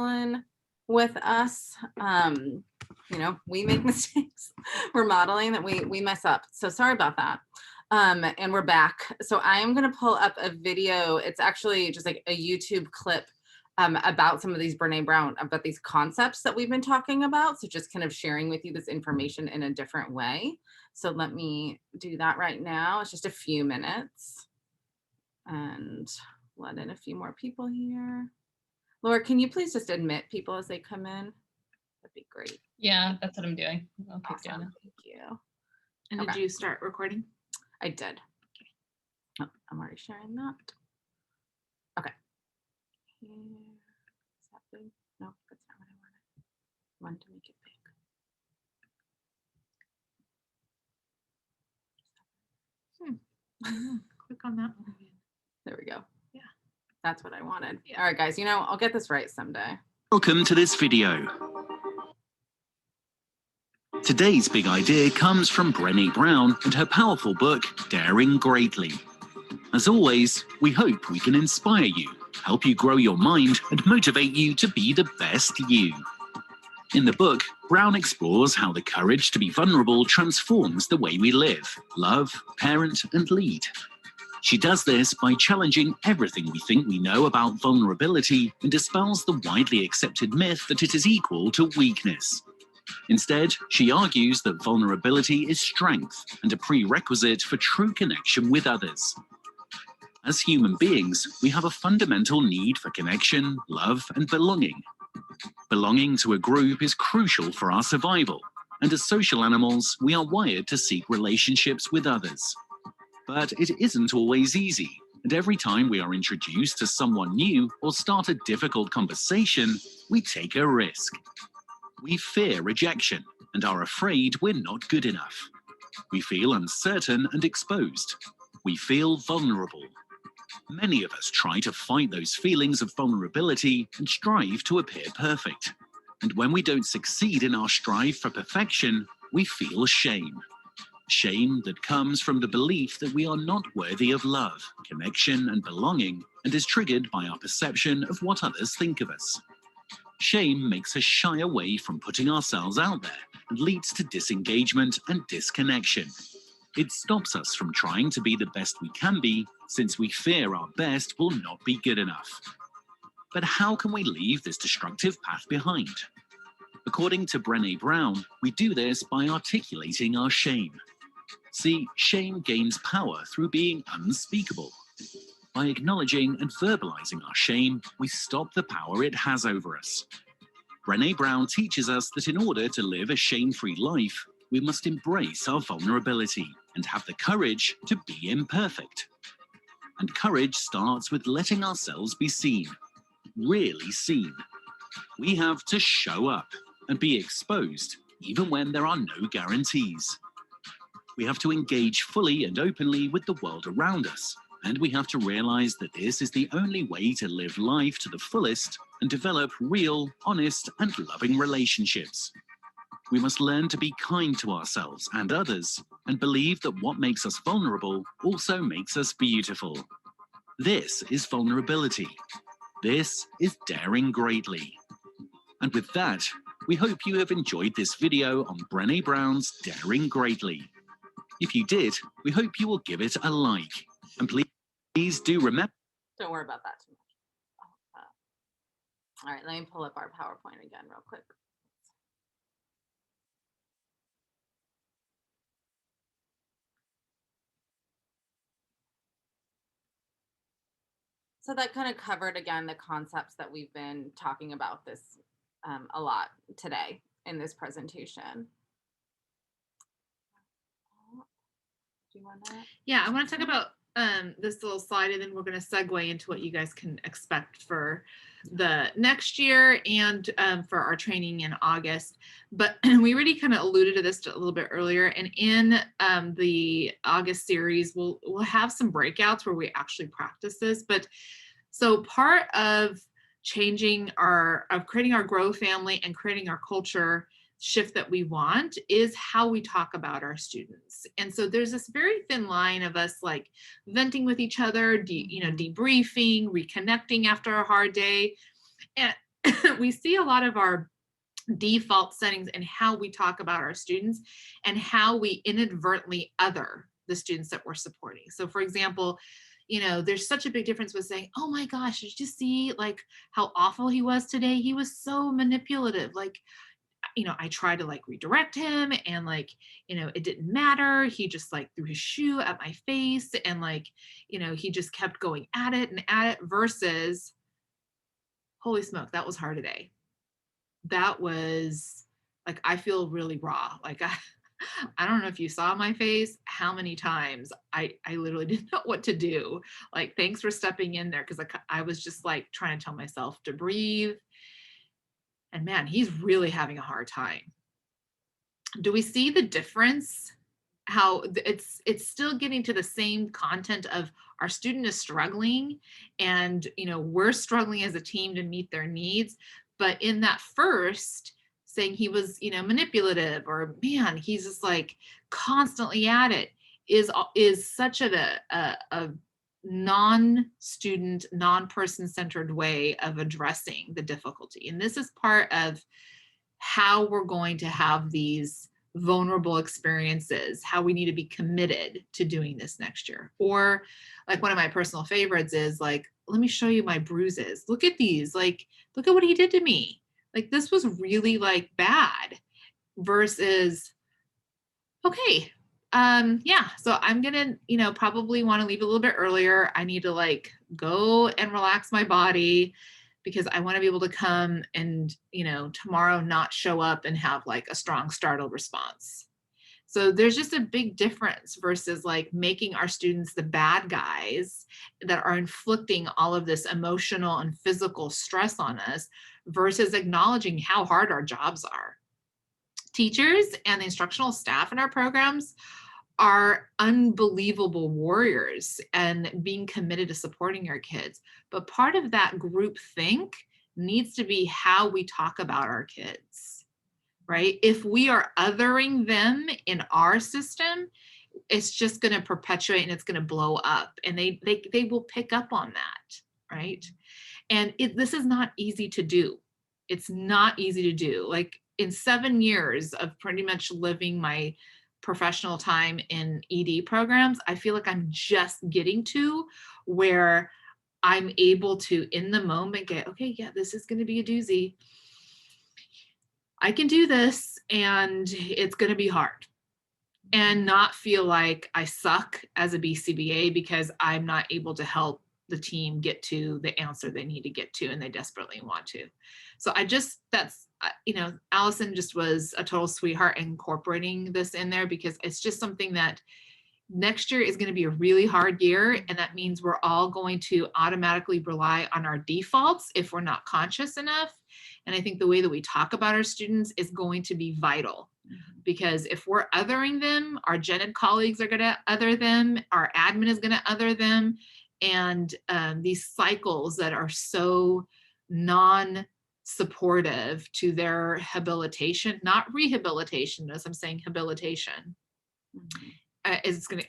modeling with us. You know, we make mistakes. We're modeling that we mess up. So sorry about that. And we're back. So I am going to pull up a video. It's actually just like a YouTube clip about some of these Brene Brown, about these concepts that we've been talking about. So just kind of sharing with you this information in a different way. So let me do that right now. It's just a few minutes and let in a few more people here. Laura, can you please just admit people as they come in? That'd be great. Yeah, that's what I'm doing. I'll keep doing it. Thank you. And did you start recording? I did. Okay. Oh, I'm already sharing that. Okay. Is that big? No, that's not what I wanted. I wanted to make it big. Click on that one again. There we go. Yeah. That's what I wanted. Yeah. All right, guys, you know, I'll get this right someday. Welcome to this video. Today's big idea comes from Brene Brown and her powerful book, Daring Greatly. As always, we hope we can inspire you, help you grow your mind, and motivate you to be the best you. In the book, Brown explores how the courage to be vulnerable transforms the way we live, love, parent, and lead. She does this by challenging everything we think we know about vulnerability and dispels the widely accepted myth that it is equal to weakness. Instead, she argues that vulnerability is strength and a prerequisite for true connection with others. As human beings, we have a fundamental need for connection, love, and belonging. Belonging to a group is crucial for our survival, and as social animals, we are wired to seek relationships with others. But it isn't always easy, and every time we are introduced to someone new or start a difficult conversation, we take a risk. We fear rejection and are afraid we're not good enough. We feel uncertain and exposed. We feel vulnerable. Many of us try to fight those feelings of vulnerability and strive to appear perfect. And when we don't succeed in our strive for perfection, we feel shame. Shame that comes from the belief that we are not worthy of love, connection, and belonging, and is triggered by our perception of what others think of us. Shame makes us shy away from putting ourselves out there and leads to disengagement and disconnection. It stops us from trying to be the best we can be, since we fear our best will not be good enough. But how can we leave this destructive path behind? According to Brene Brown, we do this by articulating our shame. See, shame gains power through being unspeakable. By acknowledging and verbalizing our shame, we stop the power it has over us. Brene Brown teaches us that in order to live a shame-free life, we must embrace our vulnerability and have the courage to be imperfect. And courage starts with letting ourselves be seen, really seen. We have to show up and be exposed, even when there are no guarantees. We have to engage fully and openly with the world around us. And we have to realize that this is the only way to live life to the fullest and develop real, honest, and loving relationships. We must learn to be kind to ourselves and others, and believe that what makes us vulnerable also makes us beautiful. This is vulnerability. This is daring greatly. And with that, we hope you have enjoyed this video on Brene Brown's Daring Greatly. If you did, we hope you will give it a like. And please do remember. Don't worry about that too much. All right, let me pull up our PowerPoint again real quick. So that kind of covered, again, the concepts that we've been talking about this a lot today in this presentation. Do you want that? Yeah, I want to talk about this little slide, and then we're going to segue into what you guys can expect for the next year and for our training in August. But we already kind of alluded to this a little bit earlier, and in the August series, we'll have some breakouts where we actually practice this. But so part of creating our G.R.O.W family and creating our culture shift that we want is how we talk about our students. And so there's this very thin line of us like venting with each other, debriefing, reconnecting after a hard day. we see a lot of our default settings in how we talk about our students and how we inadvertently other the students that we're supporting. So for example, there's such a big difference with saying, oh my gosh, did you see like how awful he was today? He was so manipulative. Like, I tried to like redirect him and like, it didn't matter. He just like threw his shoe at my face and like, he just kept going at it and at it versus, holy smoke, that was hard today. That was like, I feel really raw. Like I don't know if you saw my face, how many times I literally didn't know what to do. Like, thanks for stepping in there. Cause I was just like trying to tell myself to breathe. And man, he's really having a hard time. Do we see the difference? How it's still getting to the same content of our student is struggling and, we're struggling as a team to meet their needs. But in that first saying he was, manipulative or man, he's just like constantly at it is such a non-student, non-person centered way of addressing the difficulty. And this is part of how we're going to have these vulnerable experiences, how we need to be committed to doing this next year. Or like one of my personal favorites is like, let me show you my bruises. Look at these, like, look at what he did to me. Like, this was really like bad versus, okay, yeah, so I'm gonna, probably want to leave a little bit earlier. I need to like go and relax my body because I want to be able to come and, tomorrow not show up and have like a strong startle response. So there's just a big difference versus like making our students the bad guys that are inflicting all of this emotional and physical stress on us versus acknowledging how hard our jobs are. Teachers and the instructional staff in our programs are unbelievable warriors and being committed to supporting our kids. But part of that group think needs to be how we talk about our kids, right? If we are othering them in our system, it's just going to perpetuate and it's going to blow up and they will pick up on that, right? And this is not easy to do. It's not easy to do. Like in 7 years of pretty much living my professional time in ED programs, I feel like I'm just getting to where I'm able to, in the moment, get, okay, yeah, this is going to be a doozy. I can do this and it's going to be hard. And not feel like I suck as a BCBA because I'm not able to help the team get to the answer they need to get to and they desperately want to. So Alison just was a total sweetheart incorporating this in there because it's just something that next year is going to be a really hard year. And that means we're all going to automatically rely on our defaults if we're not conscious enough. And I think the way that we talk about our students is going to be vital. Because if we're othering them, our gen ed colleagues are going to other them, our admin is going to other them. And these cycles that are so non-supportive to their habilitation, not rehabilitation, as I'm saying, habilitation,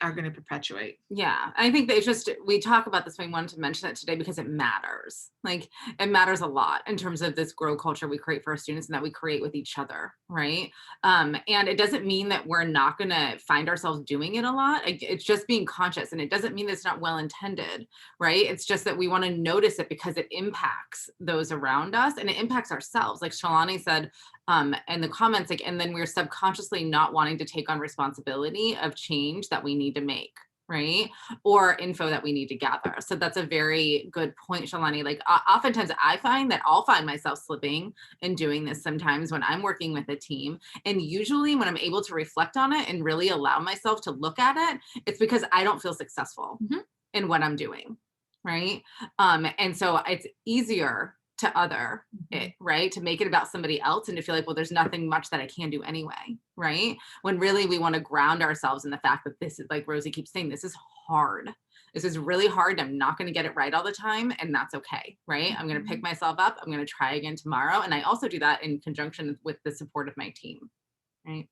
are going to perpetuate. Yeah, I think that it's just, we talk about this, we wanted to mention it today because it matters. Like, it matters a lot in terms of this grow culture we create for our students and that we create with each other, right? And it doesn't mean that we're not going to find ourselves doing it a lot. It's just being conscious, and it doesn't mean that it's not well intended, right? It's just that we want to notice it because it impacts those around us and it impacts ourselves. Like Shalani said in the comments, like, and then we're subconsciously not wanting to take on responsibility of change that we need to make, right? Or info that we need to gather. So that's a very good point, Shalani. Like oftentimes I find that I'll find myself slipping and doing this sometimes when I'm working with a team. And usually when I'm able to reflect on it and really allow myself to look at it, it's because I don't feel successful in what I'm doing, right? And so it's easier to other it, right? To make it about somebody else and to feel like, well, there's nothing much that I can do anyway, right? When really we want to ground ourselves in the fact that this is, like Rosie keeps saying, this is hard. This is really hard. I'm not going to get it right all the time. And that's okay, right? I'm going to pick myself up. I'm going to try again tomorrow. And I also do that in conjunction with the support of my team, right?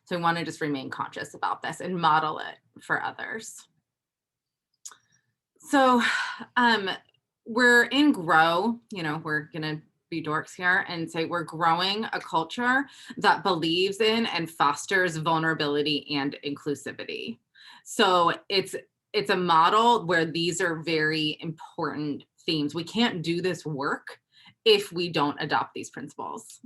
So I want to just remain conscious about this and model it for others. So, we're in G.R.O.W, you know, we're going to be dorks here and say we're growing a culture that believes in and fosters vulnerability and inclusivity. So it's a model where these are very important themes. We can't do this work if we don't adopt these principles.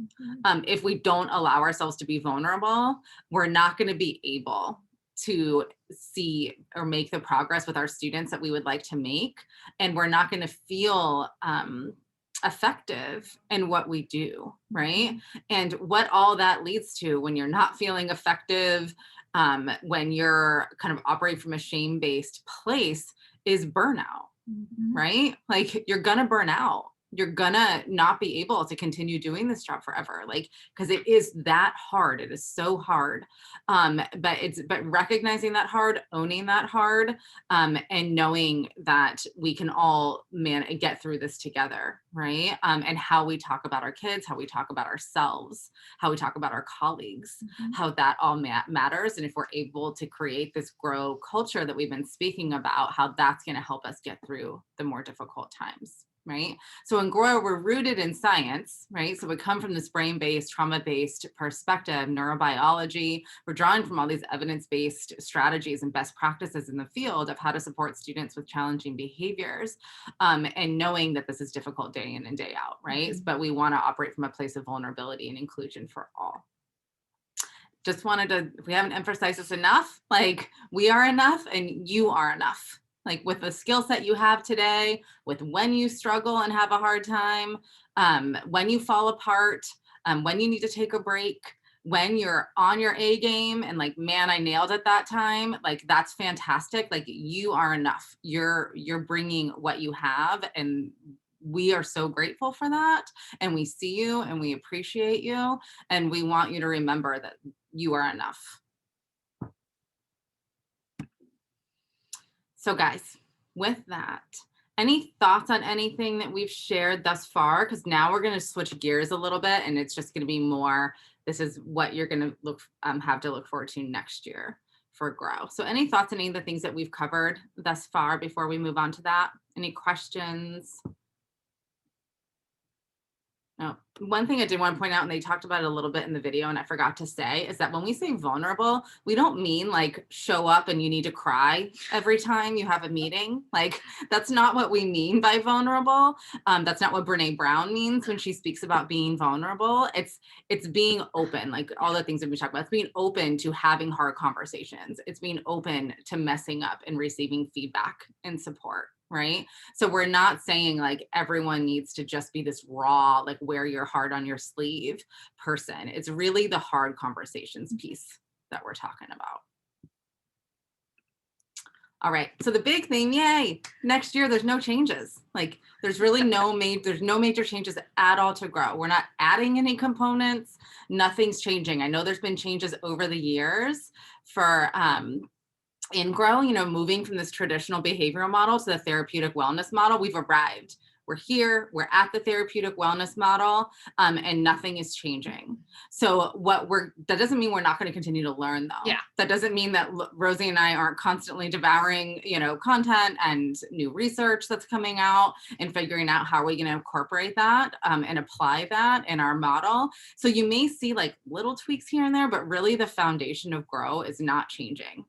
If we don't allow ourselves to be vulnerable, we're not going to be able to see or make the progress with our students that we would like to make. And we're not going to feel effective in what we do, right? And what all that leads to when you're not feeling effective, when you're kind of operating from a shame-based place, is burnout, right? Like you're gonna burn out. You're gonna not be able to continue doing this job forever, like, because it is that hard. It is so hard. But recognizing that hard, owning that hard, and knowing that we can all get through this together, right? And how we talk about our kids, how we talk about ourselves, how we talk about our colleagues, how that all matters. And if we're able to create this G.R.O.W culture that we've been speaking about, how that's going to help us get through the more difficult times. Right. So in G.R.O.W, we're rooted in science, right? So we come from this brain-based, trauma-based perspective, neurobiology. We're drawing from all these evidence-based strategies and best practices in the field of how to support students with challenging behaviors, and knowing that this is difficult day in and day out, right? But we want to operate from a place of vulnerability and inclusion for all. Just wanted to, we haven't emphasized this enough, like we are enough and you are enough. Like with the skill set you have today, with when you struggle and have a hard time, when you fall apart, when you need to take a break, when you're on your A game and like, man, I nailed it that time. Like, that's fantastic. Like you are enough. You're bringing what you have, and we are so grateful for that. And we see you and we appreciate you. And we want you to remember that you are enough. So guys, with that, any thoughts on anything that we've shared thus far? Because now we're going to switch gears a little bit, and it's just going to be more, this is what you're going to have to look forward to next year for G.R.O.W. So any thoughts on any of the things that we've covered thus far before we move on to that? Any questions? No. One thing I did want to point out, and they talked about it a little bit in the video and I forgot to say, is that when we say vulnerable, we don't mean like show up and you need to cry every time you have a meeting. Like that's not what we mean by vulnerable. That's not what Brene Brown means when she speaks about being vulnerable. It's being open, like all the things that we talk about. It's being open to having hard conversations. It's being open to messing up and receiving feedback and support. Right? So we're not saying like everyone needs to just be this raw, like wear your heart on your sleeve person. It's really the hard conversations piece that we're talking about. All right. So the big thing, yay, next year, there's no changes. Like there's really no major changes at all to G.R.O.W. We're not adding any components. Nothing's changing. I know there's been changes over the years for, in G.R.O.W, you know, moving from this traditional behavioral model to the therapeutic wellness model. We've arrived. We're here. We're at the therapeutic wellness model, and nothing is changing. So that doesn't mean we're not going to continue to learn, though. Yeah. That doesn't mean that Rosie and I aren't constantly devouring, you know, content and new research that's coming out and figuring out how are we going to incorporate that and apply that in our model. So you may see like little tweaks here and there, but really the foundation of G.R.O.W is not changing.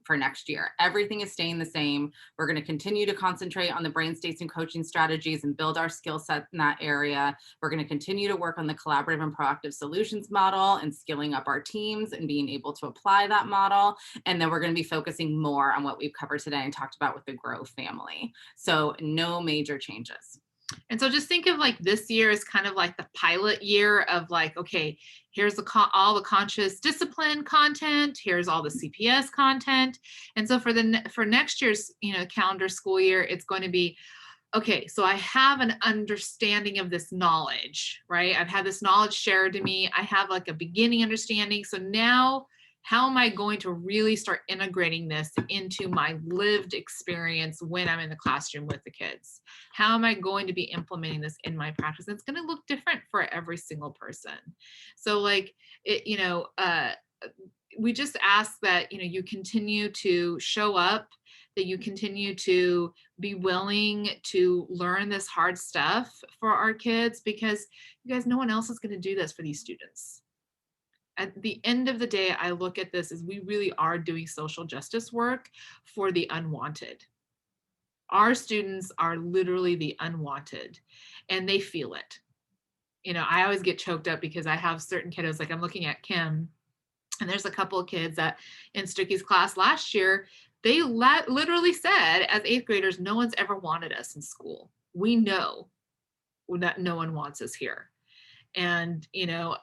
For next year, everything is staying the same. We're going to continue to concentrate on the brain states and coaching strategies and build our skill set in that area. We're going to continue to work on the collaborative and proactive solutions model and skilling up our teams and being able to apply that model. And then we're going to be focusing more on what we've covered today and talked about with the G.R.O.W family. So no major changes. And so just think of like this year is kind of like the pilot year of like, okay, here's all the conscious discipline content, here's all the CPS content. And so for next year's, you know, calendar school year, it's going to be, okay, so I have an understanding of this knowledge, right? I've had this knowledge shared to me. I have like a beginning understanding. So now how am I going to really start integrating this into my lived experience when I'm in the classroom with the kids? How am I going to be implementing this in my practice? And it's going to look different for every single person. So like, it, you know, we just ask that, you know, you continue to show up, that you continue to be willing to learn this hard stuff for our kids, because you guys, no one else is going to do this for these students. At the end of the day, I look at this as we really are doing social justice work for the unwanted. Our students are literally the unwanted, and they feel it. You know, I always get choked up because I have certain kiddos, like I'm looking at Kim, and there's a couple of kids that in Stuckey's class last year, they literally said, as 8th graders, no one's ever wanted us in school. We know that no one wants us here. And, you know,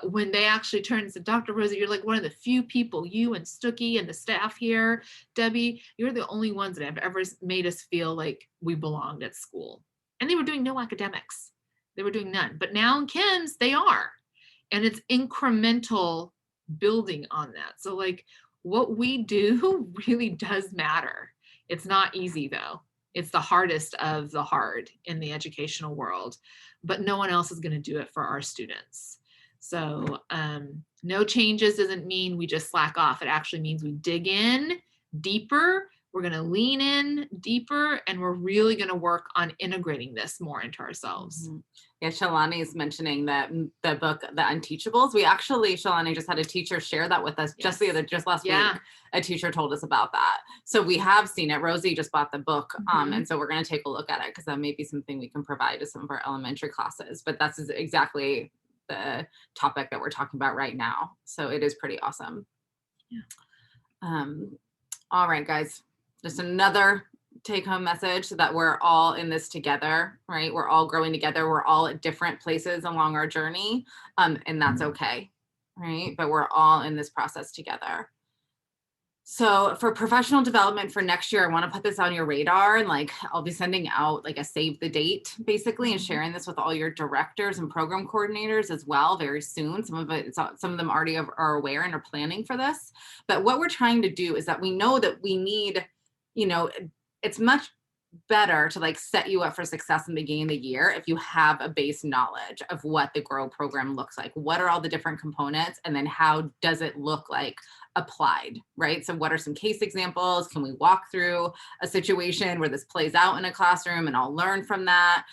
when they actually turned and said, Dr. Rosa, you're like one of the few people, you and Stuckey and the staff here, Debbie, you're the only ones that have ever made us feel like we belonged at school. And they were doing no academics. They were doing none. But now in Kim's, they are. And it's incremental building on that. So like what we do really does matter. It's not easy though. It's the hardest of the hard in the educational world, but no one else is going to do it for our students. So no changes doesn't mean we just slack off. It actually means we dig in deeper. We're going to lean in deeper, and we're really going to work on integrating this more into ourselves. Mm-hmm. Yeah, Shalani is mentioning that the book, The Unteachables. We actually, Shalani just had a teacher share that with us just last week. A teacher told us about that. So we have seen it. Rosie just bought the book. And so we're going to take a look at it because that may be something we can provide to some of our elementary classes. But that's exactly the topic that we're talking about right now. So it is pretty awesome. Yeah. All right, guys. Just another take-home message so that we're all in this together, right? We're all growing together. We're all at different places along our journey, and that's okay, right? But we're all in this process together. So for professional development for next year, I want to put this on your radar, and like I'll be sending out like a save the date basically and sharing this with all your directors and program coordinators as well very soon. Some of them already are aware and are planning for this. But what we're trying to do is that we know that we need, you know, it's much better to like set you up for success in the beginning of the year if you have a base knowledge of what the G.R.O.W program looks like. What are all the different components, and then how does it look like applied, right? So what are some case examples? Can we walk through a situation where this plays out in a classroom and I'll learn from that,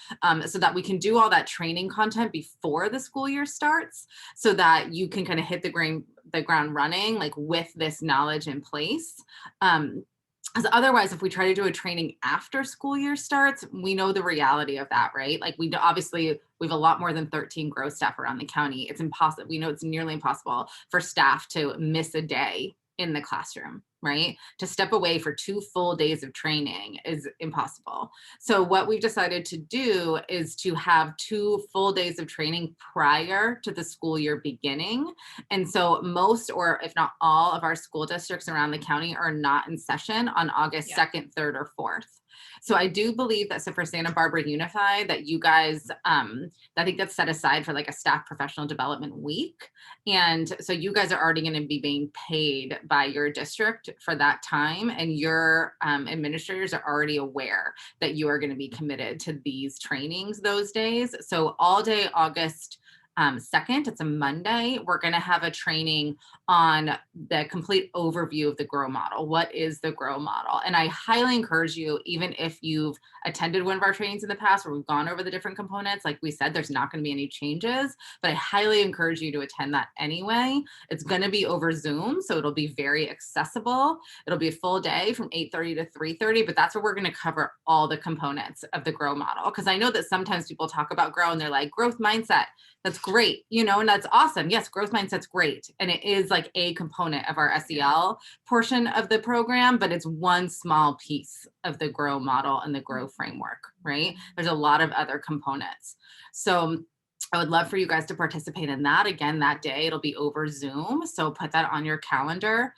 so that we can do all that training content before the school year starts, so that you can kind of hit the ground running like with this knowledge in place. Because otherwise, if we try to do a training after school year starts, we know the reality of that, right? Like we have a lot more than 13 G.R.O.W staff around the county. It's impossible. We know it's nearly impossible for staff to miss a day in the classroom, right? To step away for 2 full days of training is impossible. So what we've decided to do is to have 2 full days of training prior to the school year beginning. And so most, or if not all, of our school districts around the county are not in session on August 2nd, 3rd, or 4th. So I do believe that, so for Santa Barbara Unified, that you guys, I think that's set aside for like a staff professional development week. And so you guys are already going to be being paid by your district for that time. And your administrators are already aware that you are going to be committed to these trainings those days. So all day August 2nd, it's a Monday, we're going to have a training on the complete overview of the G.R.O.W model. What is the G.R.O.W model? And I highly encourage you, even if you've attended one of our trainings in the past where we've gone over the different components, like we said, there's not going to be any changes, but I highly encourage you to attend that anyway. It's going to be over Zoom, so it'll be very accessible. It'll be a full day from 8:30 to 3:30, but that's where we're going to cover all the components of the G.R.O.W model. Because I know that sometimes people talk about G.R.O.W and they're like, growth mindset, that's great, you know, and that's awesome. Yes, growth mindset's great. And it is like a component of our SEL portion of the program, but it's one small piece of the G.R.O.W model and the G.R.O.W framework, right? There's a lot of other components. So I would love for you guys to participate in that. Again, that day, it'll be over Zoom. So put that on your calendar.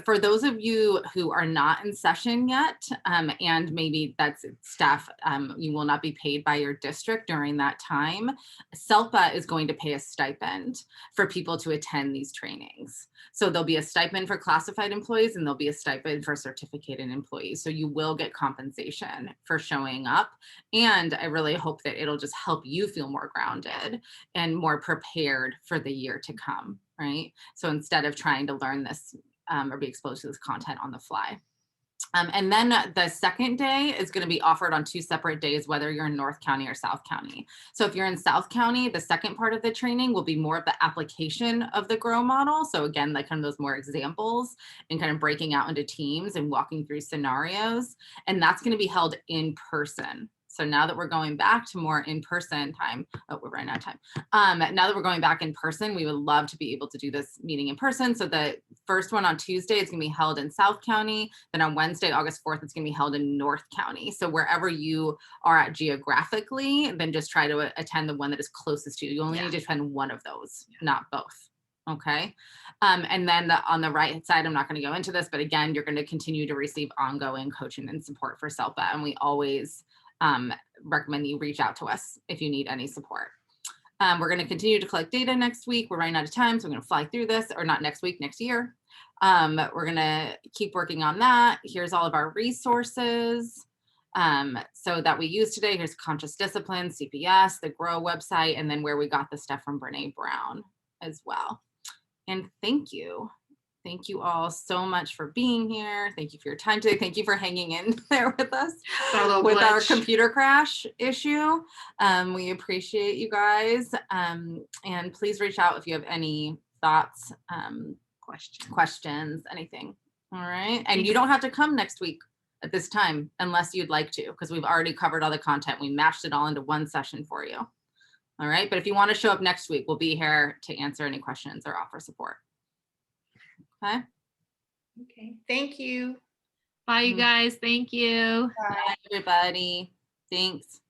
For those of you who are not in session yet, and maybe that's staff, you will not be paid by your district during that time, SELPA is going to pay a stipend for people to attend these trainings. So there'll be a stipend for classified employees and there'll be a stipend for certificated employees. So you will get compensation for showing up. And I really hope that it'll just help you feel more grounded and more prepared for the year to come, right? So instead of trying to learn this or be exposed to this content on the fly. And then the second day is going to be offered on 2 separate days, whether you're in North County or South County. So if you're in South County, the second part of the training will be more of the application of the GROW model. So again, like kind of those more examples and kind of breaking out into teams and walking through scenarios. And that's going to be held in person. So now that we're going back to more in-person time, oh, we're running out of time. Now that we're going back in person, we would love to be able to do this meeting in person. So the first one on Tuesday is gonna be held in South County. Then on Wednesday, August 4th, it's gonna be held in North County. So wherever you are at geographically, then just try to attend the one that is closest to you. You only need to attend one of those, not both. Okay. And then on the right side, I'm not going to go into this, but again, you're going to continue to receive ongoing coaching and support for SELPA. And we always recommend you reach out to us if you need any support. We're going to continue to collect data next week. We're running out of time, so we're going to fly through this, or not next week, next year. We're going to keep working on that. Here's all of our resources so that we use today. Here's Conscious Discipline, CPS, the G.R.O.W website, and then where we got the stuff from Brene Brown as well. And thank you. Thank you all so much for being here. Thank you for your time today. Thank you for hanging in there with us with our computer crash issue. We appreciate you guys. And please reach out if you have any thoughts, questions, anything. All right. And you don't have to come next week at this time unless you'd like to, because we've already covered all the content. We mashed it all into one session for you. All right. But if you want to show up next week, we'll be here to answer any questions or offer support. Okay. Okay. Thank you. Bye, you guys. Thank you. Bye, everybody. Thanks.